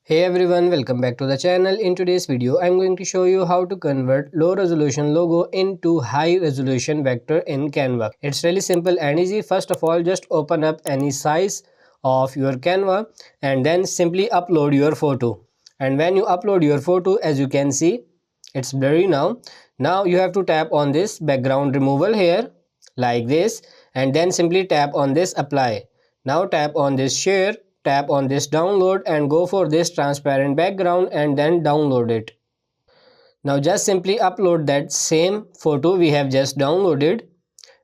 Hey everyone, welcome back to the channel. In today's video, I'm going to show you how to convert low resolution logo into high resolution vector in Canva. It's really simple and easy. First of all, just open up any size of your Canva and then simply upload your photo. And when you upload your photo, as you can see, it's blurry now. Now you have to tap on this background removal here like this and then simply tap on this apply. Now tap on this share, tap on this download and go for this transparent background and then download it. Now just simply upload that same photo we have just downloaded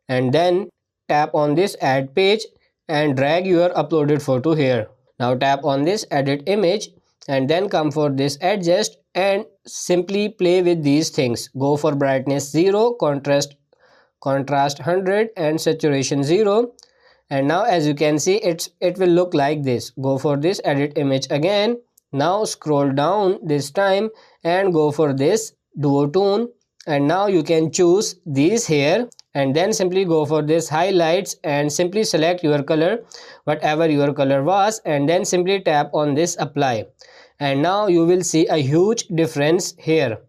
and then tap on this add page and drag your uploaded photo here. Now tap on this edit image and then come for this adjust and simply play with these things. Go for brightness 0, contrast 100 and saturation 0. And now as you can see it will look like this. Go for this edit image again. Now scroll down this time and go for this duotone and now you can choose these here and then simply go for this highlights and simply select your color, whatever your color was, and then simply tap on this apply and now you will see a huge difference here.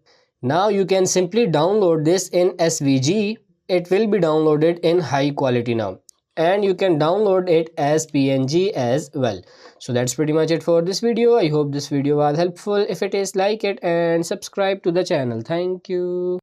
Now you can simply download this in SVG. It will be downloaded in high quality now and you can download it as PNG as well. So that's pretty much it for this video. I hope this video was helpful. If it is, like it and subscribe to the channel. Thank you.